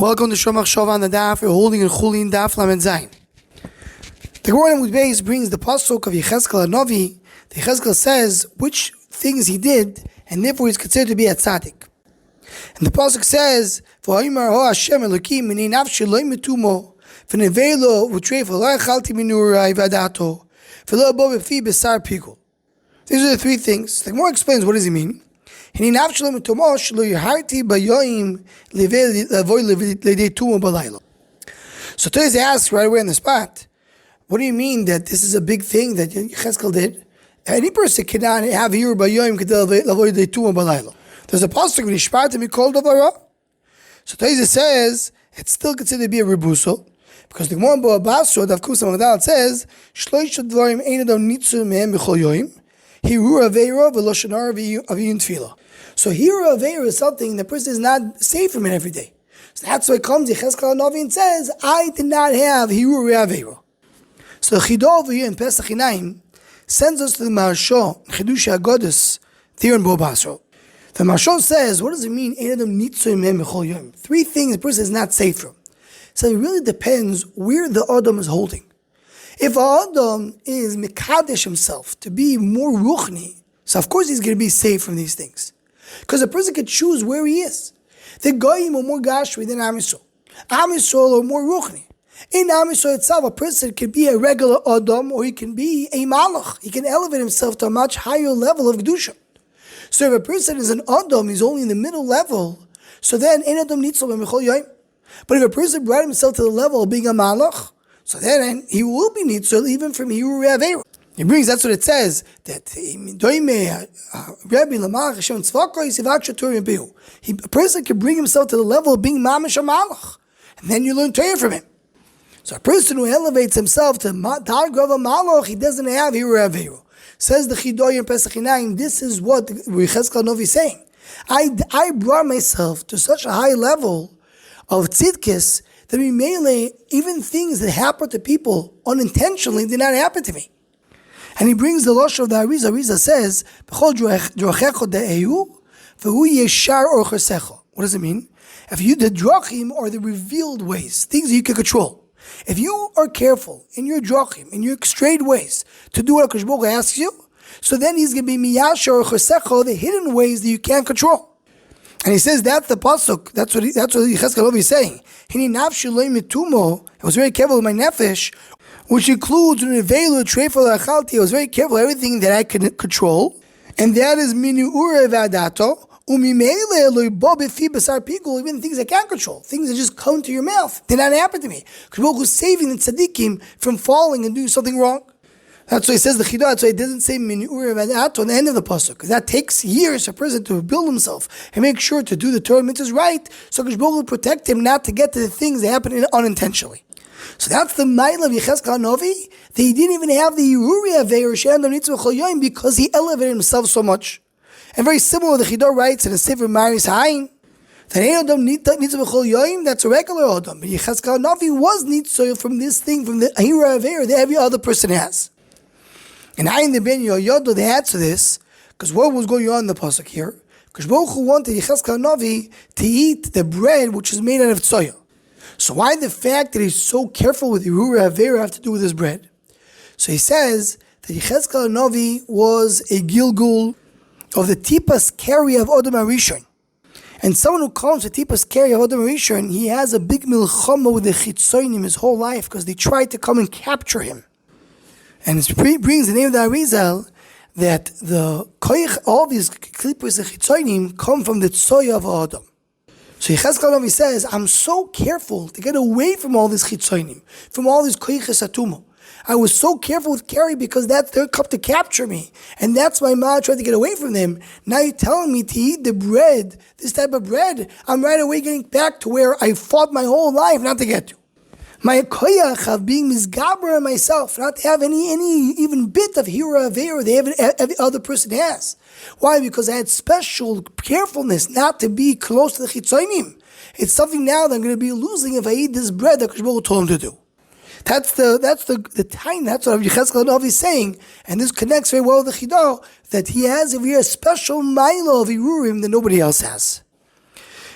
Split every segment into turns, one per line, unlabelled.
Welcome to Shomach Shov on the Daf. We're holding in Chulin Daf Lamed Zayin. The Gemara with Beis brings the pasuk of Yechezkel Hanavi. The Yechezkel says which things he did, and therefore he's considered to be a tzaddik. And the pasuk says, "V'hayimar ho Hashem Elokim minei nafshi lo metumo v'nevelo v'treif lo echalti minurai v'adato v'lo bo b'fi b'sar pigul." These are the three things. The Gemara explains what does he mean. So Toys asks right away on the spot, what do you mean that this is a big thing that Yechezkel did? Any person cannot have here bayoim balayla. There's a pasuk when Ishpartim called Davara. So Toys says it's still considered to be a rebuso because the Gemara Basra Daf Kusam Magdal says Shloish Dvarim Ein Adam Nitzu Mehem B'Chol Yoim Hiru Aveira V'Loshanar V'Yun Tefillah. So Hiru Aveira is something the person is not safe from it every day. So that's why it comes Yechezkel Hanavi and says, I did not have Hiru Aveira. So the Chido over here in Pesach Inaim sends us to the Maharsha, Chidush HaGoddess, there in Bo Basra. The Maharsha says, what does it mean? Ein Adam Nitzu Mehem B'Chol Yoim. Three things the person is not safe from. So it really depends where the Adam is holding. If Adam is Mekadesh himself to be more Ruchni, so of course he's going to be safe from these things. Because a person could choose where he is. The Goyim are more Gashri than Am Yisrael. Am Yisrael are more Ruchni. In Am Yisrael itself, a person can be a regular Adam or he can be a Malach. He can elevate himself to a much higher level of Kedusha. So if a person is an Adam, he's only in the middle level, so then Ein Adam Nitzel B'Mechol Yoim. But if a person brought himself to the level of being a Malach, so then he will be Nitzel even from Hiru Aveira. He brings, that's what it says, that a person can bring himself to the level of being Mamash Malach, and then you learn Torah from him. So a person who elevates himself to Dargav Malach, he doesn't have Hiru Aveira. Says the Chidoy in Pesach Inaim, this is what Yechezkel Hanavi is saying. I brought myself to such a high level of tzidkis that even things that happen to people unintentionally did not happen to me. And he brings the losh of the Arizah. Arizah says, what does it mean? If you, the drachim are the revealed ways, things that you can control. If you are careful in your drachim, in your straight ways, to do what HaKadosh Baruch Hu asks you, so then he's going to be miyashar or chesecho, the hidden ways that you can't control. And he says that's the pasuk. That's what Yechezkel Hanavi is saying. Hini nafshi lo metumo. I was very careful with my nefesh, which includes nevelu treifel achalti. I was very careful with everything that I can control, and that is minu ure v'adato umimele lo bo b'fi b'sar pigul. Even things I can't control, things that just come to your mouth, did not happen to me. Because who's saving the tzaddikim from falling and doing something wrong. That's why he says the Chidah. That's why it doesn't say Min Uri V'Adato on the end of the pasuk, because that takes years for a person to build himself and make sure to do the Torah mitzvahs right, so HaKadosh Baruch Hu will protect him not to get to the things that happen unintentionally. So that's the mile of Yechezkel Hanavi, that he didn't even have the Yeruri Aveir She'en Adam Nitzvah Chol Yoim because he elevated himself so much. And very similar, the Chidah writes in the Sefer Maris Hain that Ein Adam Nitzvah Chol Yoim, that's a regular Adam, but Yechezkel Hanavi was Nitzvah from this thing, from the Yeruri Aveir that every other person has. And I in the Ben Yodo, they answer this, because what was going on in the pasuk here? Because Baruch Hu wanted Yechezkel Hanavi to eat the bread which is made out of tzoya. So why the fact that he's so careful with Yeruri Aveira have to do with his bread? So he says that Yechezkel Hanavi was a Gilgul of the Tipas Keri of Adam HaRishon. And someone who comes to Tipas Keri of Adam HaRishon, he has a big milchama with the Chitzonim his whole life, because they tried to come and capture him. And it brings the name of the Arizal that the koich, all these klippos and chitzonim come from the tzoya of Adam. So Yechezkel Hanavi says, I'm so careful to get away from all these chitzonim, from all these koiches atumo. I was so careful with Keri because that's their cup to capture me. And that's why Ma tried to get away from them. Now you're telling me to eat the bread, this type of bread. I'm right away getting back to where I fought my whole life not to get to. My koyach of being misgaber on myself, not to have any even bit of Hiru Aveira that every other person has. Why? Because I had special carefulness not to be close to the chitzonim. It's something now that I'm going to be losing if I eat this bread that HaKadosh Baruch Hu told him to do. That's the time. That's what Yechezkel Hanavi is saying, and this connects very well with the Chidah that he has a very special milo of Hirurim that nobody else has.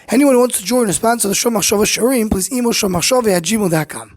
Anyone who wants to join or sponsor the Shom Machshava Shiurim, please email shommachshava@gmail.com.